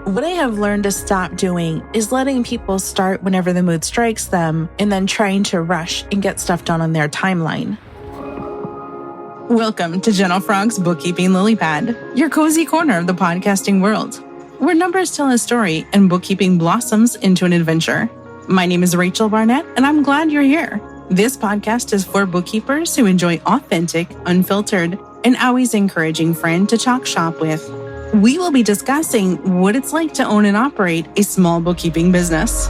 What I have learned to stop doing is letting people start whenever the mood strikes them and then trying to rush and get stuff done on their timeline. Welcome to Jenna Frog's Bookkeeping Lily Pad, your cozy corner of the podcasting world, where numbers tell a story and bookkeeping blossoms into an adventure. My name is Rachel Barnett, and I'm glad you're here. This podcast is for bookkeepers who enjoy authentic, unfiltered, and always encouraging friend to talk shop with. We will be discussing what it's like to own and operate a small bookkeeping business.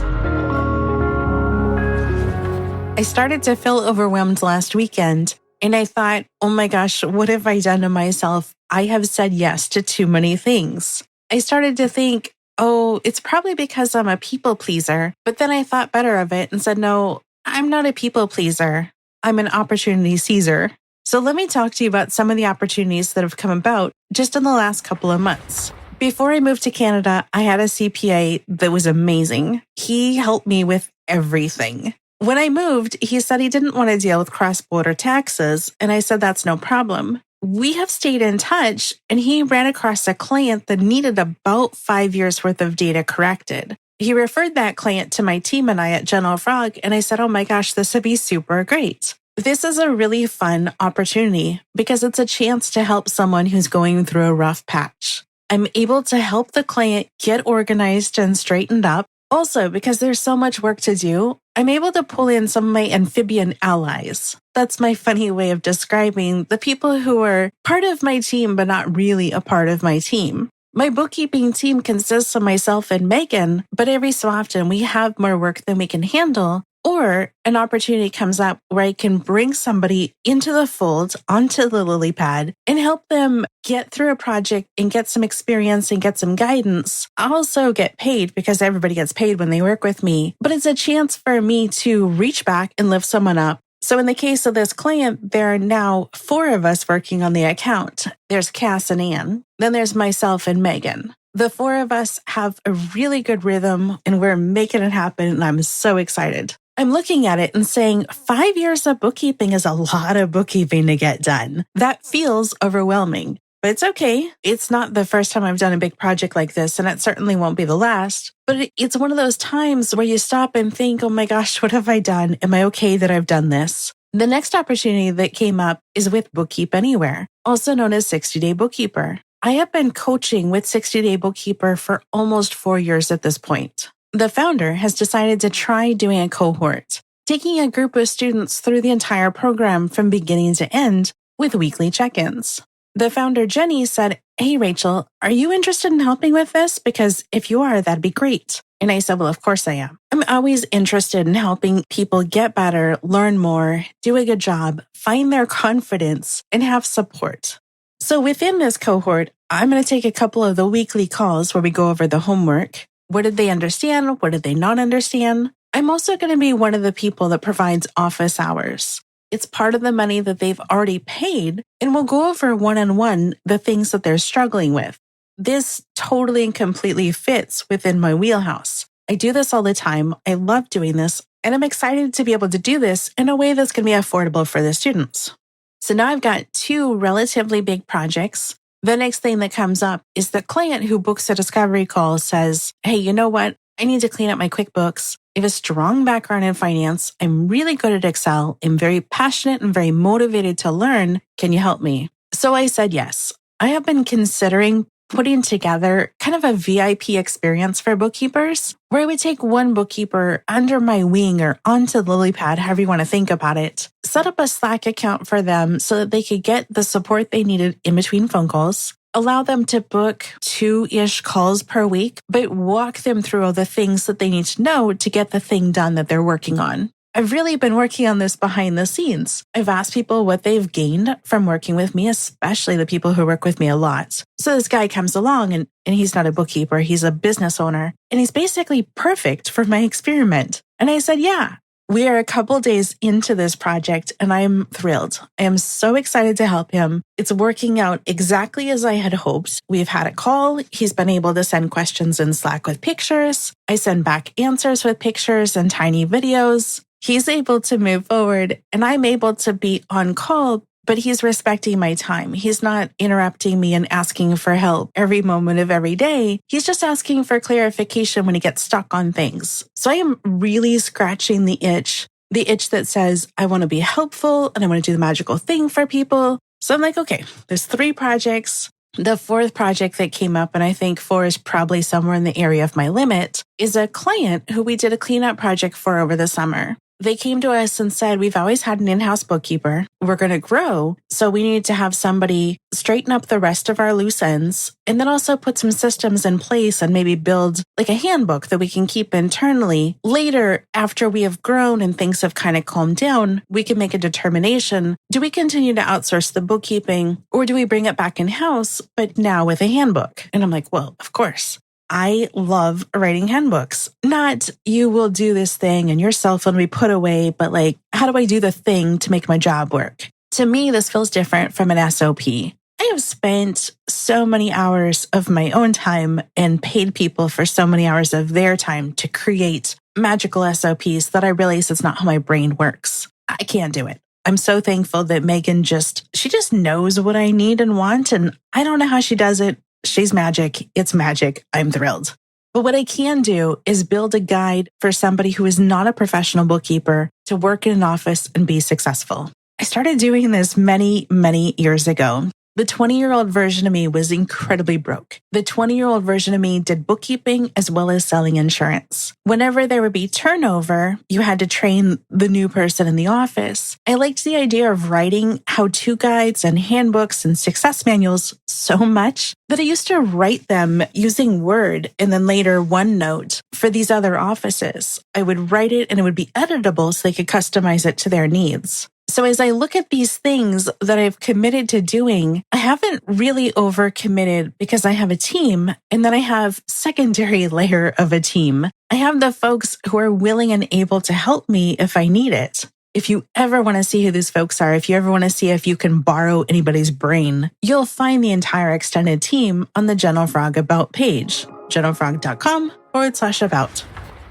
I started to feel overwhelmed last weekend, and I thought, oh my gosh, what have I done to myself? I have said yes to too many things. I started to think, oh, it's probably because I'm a people pleaser. But then I thought better of it and said, no, I'm not a people pleaser. I'm an opportunity seizer. So let me talk to you about some of the opportunities that have come about just in the last couple of months. Before I moved to Canada, I had a CPA that was amazing. He helped me with everything. When I moved, he said he didn't want to deal with cross-border taxes, and I said that's no problem. We have stayed in touch, and he ran across a client that needed about 5 years worth of data corrected. He referred that client to my team and I at Jenna Frog, and I said, oh my gosh, this would be super great. This is a really fun opportunity because it's a chance to help someone who's going through a rough patch. I'm able to help the client get organized and straightened up. Also, because there's so much work to do, I'm able to pull in some of my amphibian allies. That's my funny way of describing the people who are part of my team, but not really a part of my team. My bookkeeping team consists of myself and Megan, but every so often we have more work than we can handle. Or an opportunity comes up where I can bring somebody into the fold, onto the lily pad, and help them get through a project and get some experience and get some guidance. I also get paid because everybody gets paid when they work with me, but it's a chance for me to reach back and lift someone up. So in the case of this client, there are now 4 of us working on the account. There's Cass and Ann. Then there's myself and Megan. The 4 of us have a really good rhythm and we're making it happen, and I'm so excited. I'm looking at it and saying 5 years of bookkeeping is a lot of bookkeeping to get done. That feels overwhelming, but it's okay. It's not the first time I've done a big project like this, and it certainly won't be the last. But it's one of those times where you stop and think, oh my gosh, what have I done? Am I okay that I've done this? The next opportunity that came up is with Bookkeep Anywhere, also known as 60-Day Bookkeeper. I have been coaching with 60-Day Bookkeeper for almost 4 years at this point. The founder has decided to try doing a cohort, taking a group of students through the entire program from beginning to end with weekly check-ins. The founder, Jenny, said, hey, Rachel, are you interested in helping with this? Because if you are, that'd be great. And I said, well, of course I am. I'm always interested in helping people get better, learn more, do a good job, find their confidence, and have support. So within this cohort, I'm going to take a couple of the weekly calls where we go over the homework. What did they understand? What did they not understand? I'm also going to be one of the people that provides office hours. It's part of the money that they've already paid, and we'll go over one-on-one the things that they're struggling with. This totally and completely fits within my wheelhouse. I do this all the time. I love doing this, and I'm excited to be able to do this in a way that's going to be affordable for the students. So now I've got 2 relatively big projects. The next thing that comes up is the client who books a discovery call says, hey, you know what? I need to clean up my QuickBooks. I have a strong background in finance. I'm really good at Excel. I'm very passionate and very motivated to learn. Can you help me? So I said yes. I have been considering putting together kind of a VIP experience for bookkeepers, where I would take one bookkeeper under my wing or onto the lily pad, however you want to think about it, set up a Slack account for them so that they could get the support they needed in between phone calls, allow them to book 2-ish calls per week, but walk them through all the things that they need to know to get the thing done that they're working on. I've really been working on this behind the scenes. I've asked people what they've gained from working with me, especially the people who work with me a lot. So this guy comes along and he's not a bookkeeper, he's a business owner, and he's basically perfect for my experiment. And I said, yeah. We are a couple days into this project and I'm thrilled. I am so excited to help him. It's working out exactly as I had hoped. We've had a call. He's been able to send questions in Slack with pictures. I send back answers with pictures and tiny videos. He's able to move forward and I'm able to be on call but he's respecting my time. He's not interrupting me and asking for help every moment of every day. He's just asking for clarification when he gets stuck on things. So I am really scratching the itch that says, I want to be helpful and I want to do the magical thing for people. So I'm like, okay, there's 3 projects. The 4th project that came up, and I think 4 is probably somewhere in the area of my limit, is a client who we did a cleanup project for over the summer. They came to us and said, we've always had an in-house bookkeeper. We're going to grow. So we need to have somebody straighten up the rest of our loose ends and then also put some systems in place and maybe build like a handbook that we can keep internally. Later, after we have grown and things have kind of calmed down, we can make a determination. Do we continue to outsource the bookkeeping or do we bring it back in-house, but now with a handbook? And I'm like, well, of course. I love writing handbooks. Not you will do this thing and your cell phone will be put away, but like, how do I do the thing to make my job work? To me, this feels different from an SOP. I have spent so many hours of my own time and paid people for so many hours of their time to create magical SOPs that I realize it's not how my brain works. I can't do it. I'm so thankful that Megan she just knows what I need and want, and I don't know how she does it. She's magic. It's magic. I'm thrilled. But what I can do is build a guide for somebody who is not a professional bookkeeper to work in an office and be successful. I started doing this many, many years ago. The 20-year-old version of me was incredibly broke. The 20-year-old version of me did bookkeeping as well as selling insurance. Whenever there would be turnover, you had to train the new person in the office. I liked the idea of writing how-to guides and handbooks and success manuals so much that I used to write them using Word and then later OneNote for these other offices. I would write it and it would be editable so they could customize it to their needs. So as I look at these things that I've committed to doing, I haven't really overcommitted because I have a team and then I have secondary layer of a team. I have the folks who are willing and able to help me if I need it. If you ever want to see who these folks are, if you ever want to see if you can borrow anybody's brain, you'll find the entire extended team on the Gentle Frog About page, gentlefrog.com/about.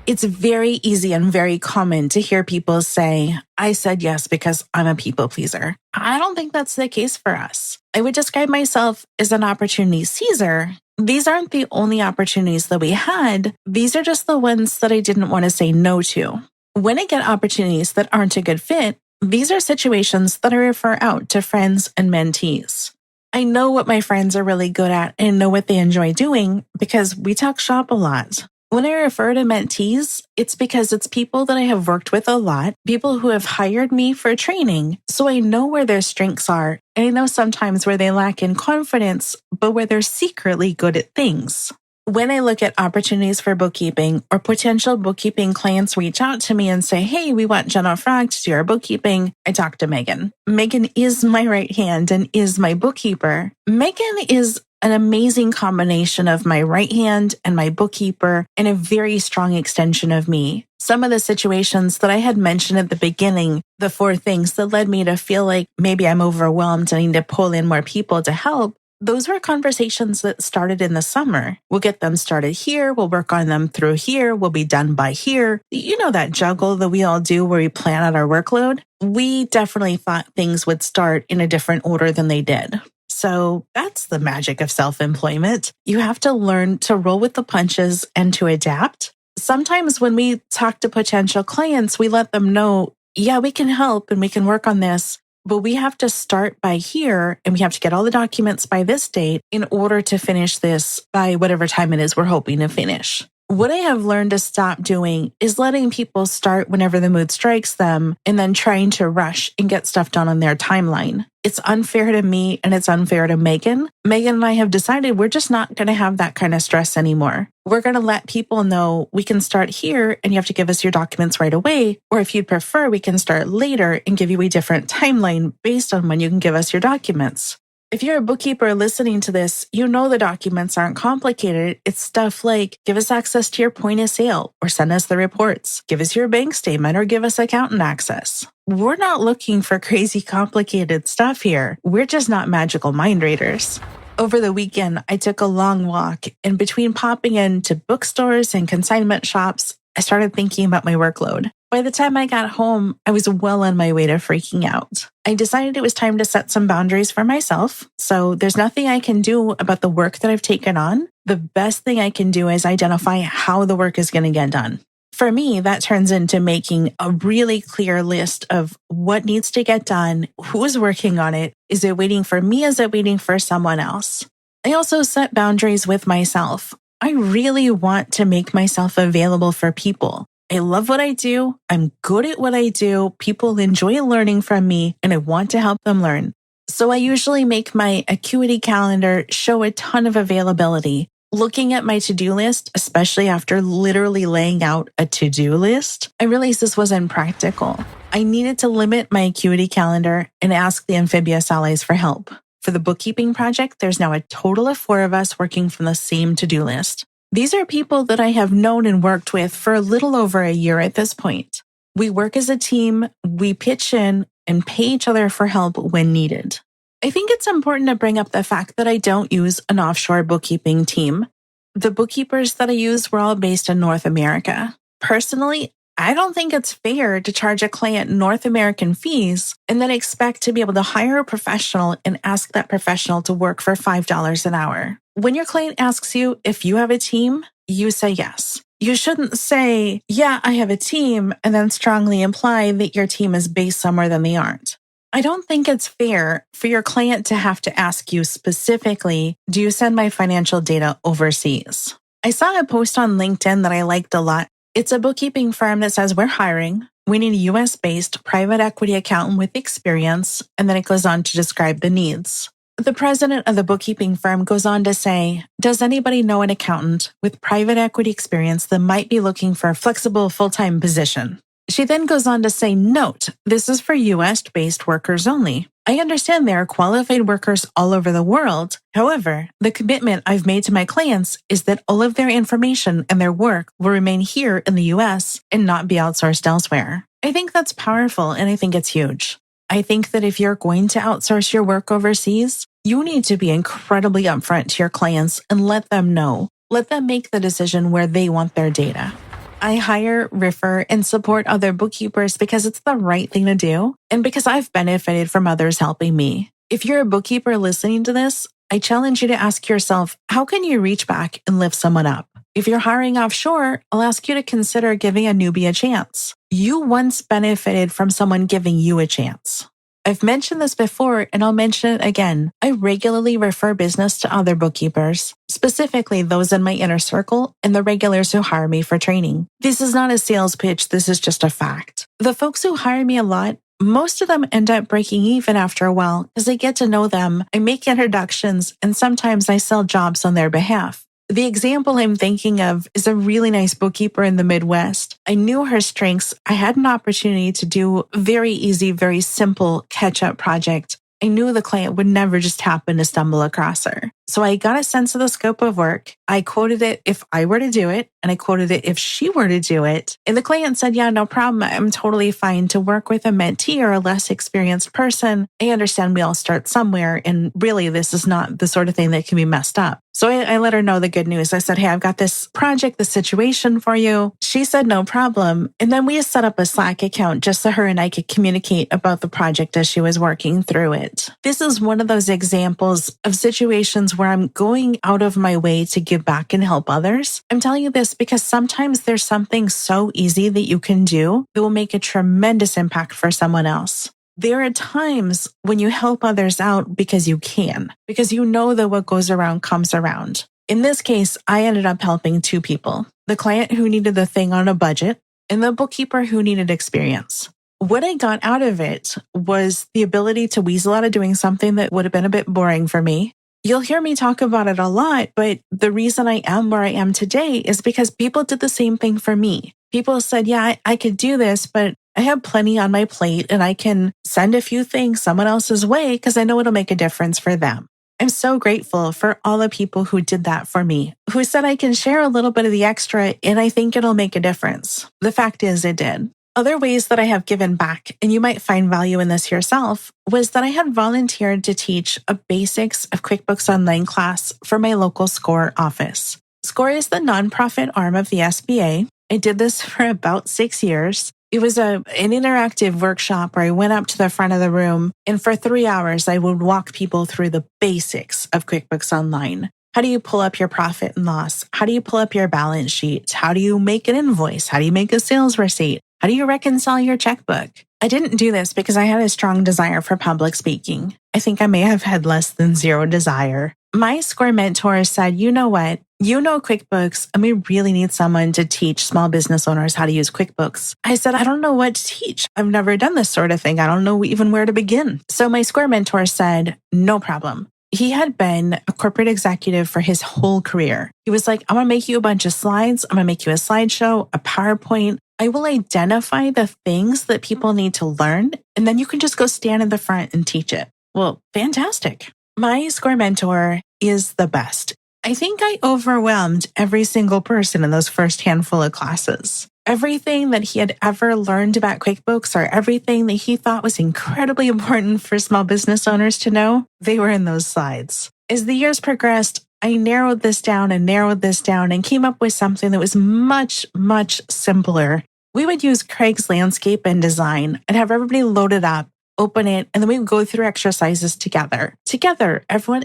It's very easy and very common to hear people say, I said yes because I'm a people pleaser. I don't think that's the case for us. I would describe myself as an opportunity seizer. These aren't the only opportunities that we had. These are just the ones that I didn't want to say no to. When I get opportunities that aren't a good fit, these are situations that I refer out to friends and mentees. I know what my friends are really good at and know what they enjoy doing because we talk shop a lot. When I refer to mentees, it's because it's people that I have worked with a lot, people who have hired me for training, so I know where their strengths are, and I know sometimes where they lack in confidence, but where they're secretly good at things. When I look at opportunities for bookkeeping or potential bookkeeping clients reach out to me and say, hey, we want Gentle Frog to do our bookkeeping, I talk to Megan. Megan is my right hand and is my bookkeeper. Megan is an amazing combination of my right hand and my bookkeeper and a very strong extension of me. Some of the situations that I had mentioned at the beginning, the 4 things that led me to feel like maybe I'm overwhelmed and I need to pull in more people to help, those were conversations that started in the summer. We'll get them started here. We'll work on them through here. We'll be done by here. You know that juggle that we all do where we plan out our workload? We definitely thought things would start in a different order than they did. So that's the magic of self-employment. You have to learn to roll with the punches and to adapt. Sometimes when we talk to potential clients, we let them know, yeah, we can help and we can work on this, but we have to start by here and we have to get all the documents by this date in order to finish this by whatever time it is we're hoping to finish. What I have learned to stop doing is letting people start whenever the mood strikes them and then trying to rush and get stuff done on their timeline. It's unfair to me and it's unfair to Megan. Megan and I have decided we're just not going to have that kind of stress anymore. We're going to let people know we can start here and you have to give us your documents right away. Or if you'd prefer, we can start later and give you a different timeline based on when you can give us your documents. If you're a bookkeeper listening to this, you know the documents aren't complicated. It's stuff like give us access to your point of sale or send us the reports, give us your bank statement or give us accountant access. We're not looking for crazy complicated stuff here. We're just not magical mind readers. Over the weekend, I took a long walk and between popping into bookstores and consignment shops, I started thinking about my workload. By the time I got home, I was well on my way to freaking out. I decided it was time to set some boundaries for myself. So there's nothing I can do about the work that I've taken on. The best thing I can do is identify how the work is going to get done. For me, that turns into making a really clear list of what needs to get done, who's working on it, is it waiting for me, is it waiting for someone else? I also set boundaries with myself. I really want to make myself available for people. I love what I do, I'm good at what I do, people enjoy learning from me, and I want to help them learn. So I usually make my Acuity calendar show a ton of availability. Looking at my to-do list, especially after literally laying out a to-do list, I realized this wasn't practical. I needed to limit my Acuity calendar and ask the amphibious allies for help. For the bookkeeping project, there's now a total of 4 of us working from the same to-do list. These are people that I have known and worked with for a little over a year at this point. We work as a team, we pitch in, and pay each other for help when needed. I think it's important to bring up the fact that I don't use an offshore bookkeeping team. The bookkeepers that I use were all based in North America. Personally, I don't think it's fair to charge a client North American fees and then expect to be able to hire a professional and ask that professional to work for $5 an hour. When your client asks you if you have a team, you say yes. You shouldn't say, yeah, I have a team, and then strongly imply that your team is based somewhere that they aren't. I don't think it's fair for your client to have to ask you specifically, do you send my financial data overseas? I saw a post on LinkedIn that I liked a lot. It's a bookkeeping firm that says we're hiring. We need a US-based private equity accountant with experience, and then it goes on to describe the needs. The president of the bookkeeping firm goes on to say, does anybody know an accountant with private equity experience that might be looking for a flexible full-time position? She then goes on to say, note, this is for US-based workers only. I understand there are qualified workers all over the world. However, the commitment I've made to my clients is that all of their information and their work will remain here in the US and not be outsourced elsewhere. I think that's powerful, and I think it's huge. I think that if you're going to outsource your work overseas, you need to be incredibly upfront to your clients and let them know. Let them make the decision where they want their data. I hire, refer, and support other bookkeepers because it's the right thing to do and because I've benefited from others helping me. If you're a bookkeeper listening to this, I challenge you to ask yourself, how can you reach back and lift someone up? If you're hiring offshore, I'll ask you to consider giving a newbie a chance. You once benefited from someone giving you a chance. I've mentioned this before, and I'll mention it again. I regularly refer business to other bookkeepers, specifically those in my inner circle and the regulars who hire me for training. This is not a sales pitch, this is just a fact. The folks who hire me a lot, most of them end up breaking even after a while because I get to know them, I make introductions, and sometimes I sell jobs on their behalf. The example I'm thinking of is a really nice bookkeeper in the Midwest. I knew her strengths. I had an opportunity to do a very easy, very simple catch-up project. I knew the client would never just happen to stumble across her. So I got a sense of the scope of work. I quoted it if I were to do it, and I quoted it if she were to do it. And the client said, yeah, no problem. I'm totally fine to work with a mentee or a less experienced person. I understand we all start somewhere, and really this is not the sort of thing that can be messed up. So I let her know the good news. I said, hey, I've got this project, this situation for you. She said, no problem. And then we set up a Slack account just so her and I could communicate about the project as she was working through it. This is one of those examples of situations where I'm going out of my way to give back and help others. I'm telling you this because sometimes there's something so easy that you can do that will make a tremendous impact for someone else. There are times when you help others out because you can, because you know that what goes around comes around. In this case, I ended up helping 2 people, the client who needed the thing on a budget and the bookkeeper who needed experience. What I got out of it was the ability to weasel out of doing something that would have been a bit boring for me. You'll hear me talk about it a lot, but the reason I am where I am today is because people did the same thing for me. People said, yeah, I could do this, but I have plenty on my plate and I can send a few things someone else's way because I know it'll make a difference for them. I'm so grateful for all the people who did that for me, who said I can share a little bit of the extra and I think it'll make a difference. The fact is it did. Other ways that I have given back, and you might find value in this yourself, was that I had volunteered to teach a basics of QuickBooks Online class for my local SCORE office. SCORE is the nonprofit arm of the SBA. I did this for about 6 years. It was an interactive workshop where I went up to the front of the room, and for 3 hours, I would walk people through the basics of QuickBooks Online. How do you pull up your profit and loss? How do you pull up your balance sheet? How do you make an invoice? How do you make a sales receipt? How do you reconcile your checkbook? I didn't do this because I had a strong desire for public speaking. I think I may have had less than zero desire. My Score mentor said, you know what? You know QuickBooks, and we really need someone to teach small business owners how to use QuickBooks. I said, I don't know what to teach. I've never done this sort of thing. I don't know even where to begin. So my Score mentor said, no problem. He had been a corporate executive for his whole career. He was like, I'm going to make you a bunch of slides. I'm going to make you a slideshow, a PowerPoint. I will identify the things that people need to learn, and then you can just go stand in the front and teach it. Well, fantastic. My Score mentor is the best. I think I overwhelmed every single person in those first handful of classes. Everything that he had ever learned about QuickBooks or everything that he thought was incredibly important for small business owners to know, they were in those slides. As the years progressed, I narrowed this down and came up with something that was much, much simpler. We would use Craig's Landscape and Design and have everybody load it up, open it, and then we would go through exercises together.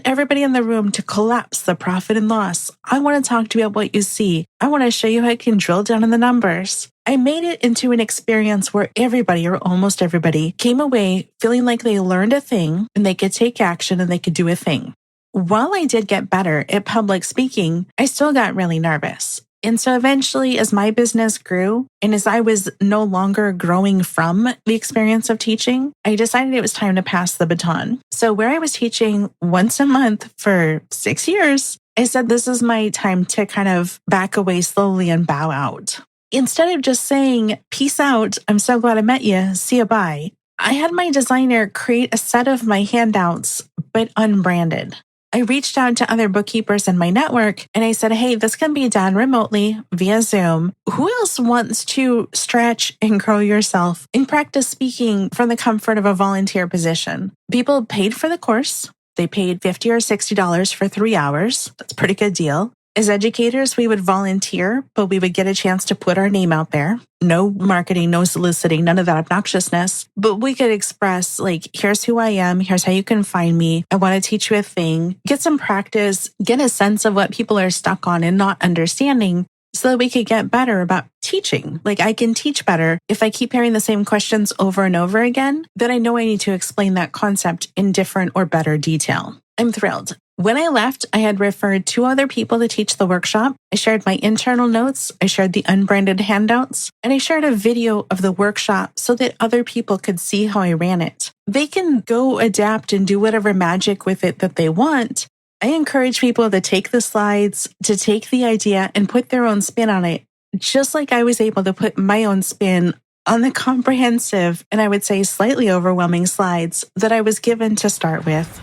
Everybody in the room to collapse the profit and loss. I want to talk to you about what you see. I want to show you how you can drill down in the numbers. I made it into an experience where everybody or almost everybody came away feeling like they learned a thing and they could take action and they could do a thing. While I did get better at public speaking, I still got really nervous. And so eventually, as my business grew and as I was no longer growing from the experience of teaching, I decided it was time to pass the baton. So where I was teaching once a month for 6 years, I said, this is my time to kind of back away slowly and bow out. Instead of just saying, peace out, I'm so glad I met you, see you, bye, I had my designer create a set of my handouts, but unbranded. I reached out to other bookkeepers in my network and I said, hey, this can be done remotely via Zoom. Who else wants to stretch and grow yourself and practice speaking from the comfort of a volunteer position? People paid for the course. They paid $50 or $60 for 3 hours. That's a pretty good deal. As educators, we would volunteer, but we would get a chance to put our name out there. No marketing, no soliciting, none of that obnoxiousness. But we could express, like, here's who I am. Here's how you can find me. I want to teach you a thing. Get some practice. Get a sense of what people are stuck on and not understanding so that we could get better about teaching. Like, I can teach better if I keep hearing the same questions over and over again. Then I know I need to explain that concept in different or better detail. I'm thrilled. When I left, I had referred 2 other people to teach the workshop. I shared my internal notes, I shared the unbranded handouts, and I shared a video of the workshop so that other people could see how I ran it. They can go adapt and do whatever magic with it that they want. I encourage people to take the slides, to take the idea and put their own spin on it, just like I was able to put my own spin on the comprehensive and I would say slightly overwhelming slides that I was given to start with.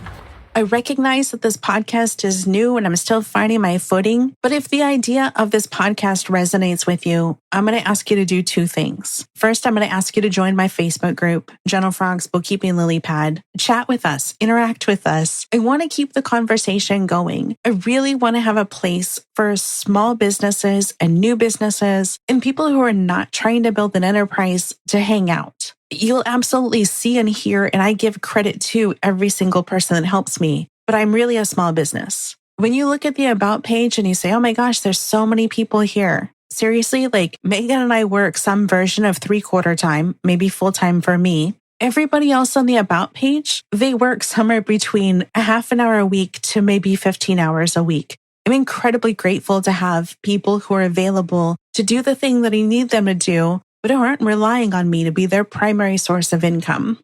I recognize that this podcast is new and I'm still finding my footing, but if the idea of this podcast resonates with you, I'm going to ask you to do 2 things. First, I'm going to ask you to join my Facebook group, Gentle Frog's Bookkeeping Lily Pad. Chat with us, interact with us. I want to keep the conversation going. I really want to have a place for small businesses and new businesses and people who are not trying to build an enterprise to hang out. You'll absolutely see and hear, and I give credit to every single person that helps me, but I'm really a small business. When you look at the About page and you say, oh my gosh, there's so many people here. Seriously, like Megan and I work some version of 3/4 time, maybe full time for me. Everybody else on the About page, they work somewhere between a half an hour a week to maybe 15 hours a week. I'm incredibly grateful to have people who are available to do the thing that I need them to do, but who aren't relying on me to be their primary source of income.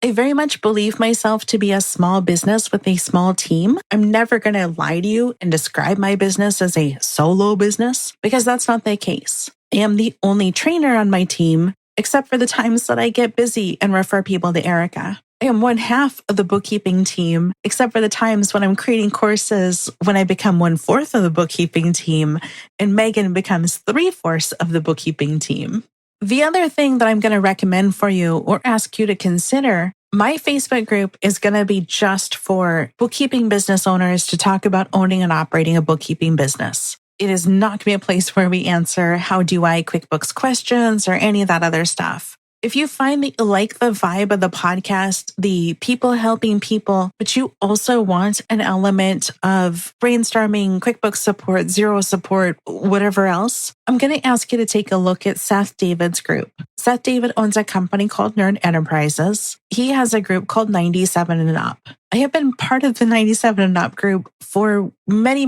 I very much believe myself to be a small business with a small team. I'm never going to lie to you and describe my business as a solo business because that's not the case. I am the only trainer on my team, except for the times that I get busy and refer people to Erica. I am 1/2 of the bookkeeping team, except for the times when I'm creating courses when I become 1/4 of the bookkeeping team and Megan becomes 3/4 of the bookkeeping team. The other thing that I'm going to recommend for you or ask you to consider, my Facebook group is going to be just for bookkeeping business owners to talk about owning and operating a bookkeeping business. It is not going to be a place where we answer how do I QuickBooks questions or any of that other stuff. If you find that you like the vibe of the podcast, the people helping people, but you also want an element of brainstorming, QuickBooks support, Xero support, whatever else, I'm going to ask you to take a look at Seth David's group. Seth David owns a company called Nerd Enterprises. He has a group called 97 and Up. I have been part of the 97 and Up group for many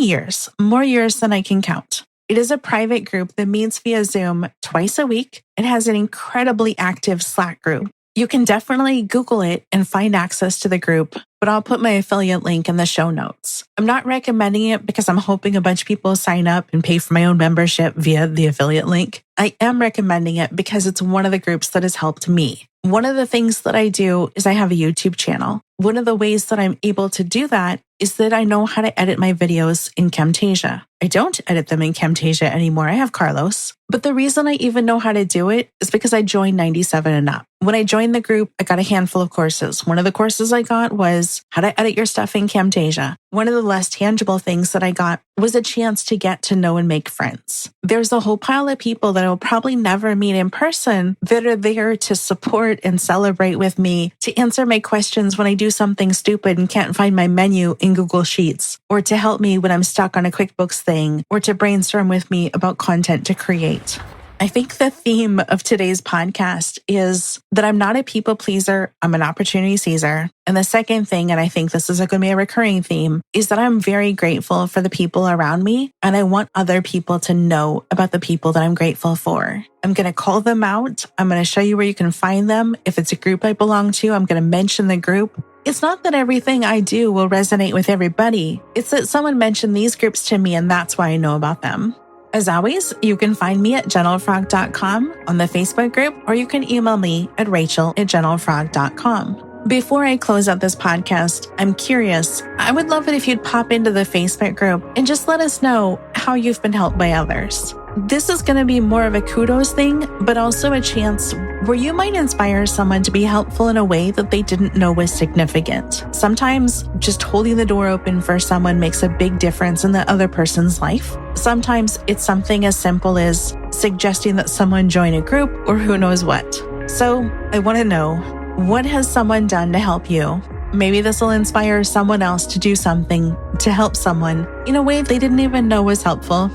years, more years than I can count. It is a private group that meets via Zoom twice a week. It has an incredibly active Slack group. You can definitely Google it and find access to the group, but I'll put my affiliate link in the show notes. I'm not recommending it because I'm hoping a bunch of people sign up and pay for my own membership via the affiliate link. I am recommending it because it's one of the groups that has helped me. One of the things that I do is I have a YouTube channel. One of the ways that I'm able to do that is that I know how to edit my videos in Camtasia. I don't edit them in Camtasia anymore. I have Carlos. But the reason I even know how to do it is because I joined 97 and Up. When I joined the group, I got a handful of courses. One of the courses I got was how to edit your stuff in Camtasia. One of the less tangible things that I got was a chance to get to know and make friends. There's a whole pile of people that I will probably never meet in person that are there to support and celebrate with me, to answer my questions when I do something stupid and can't find my menu in Google Sheets, or to help me when I'm stuck on a QuickBooks thing, or to brainstorm with me about content to create. I think the theme of today's podcast is that I'm not a people pleaser, I'm an opportunity seizer. And the second thing, and I think this is going to be a recurring theme, is that I'm very grateful for the people around me, and I want other people to know about the people that I'm grateful for. I'm going to call them out. I'm going to show you where you can find them. If it's a group I belong to, I'm going to mention the group. It's not that everything I do will resonate with everybody. It's that someone mentioned these groups to me, and that's why I know about them. As always, you can find me at gentlefrog.com on the Facebook group, or you can email me at rachel@gentlefrog.com. Before I close out this podcast, I'm curious. I would love it if you'd pop into the Facebook group and just let us know how you've been helped by others. This is going to be more of a kudos thing, but also a chance where you might inspire someone to be helpful in a way that they didn't know was significant. Sometimes just holding the door open for someone makes a big difference in the other person's life. Sometimes it's something as simple as suggesting that someone join a group or who knows what. So I want to know, what has someone done to help you? Maybe this will inspire someone else to do something to help someone in a way they didn't even know was helpful.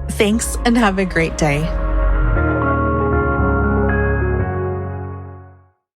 Thanks, and have a great day.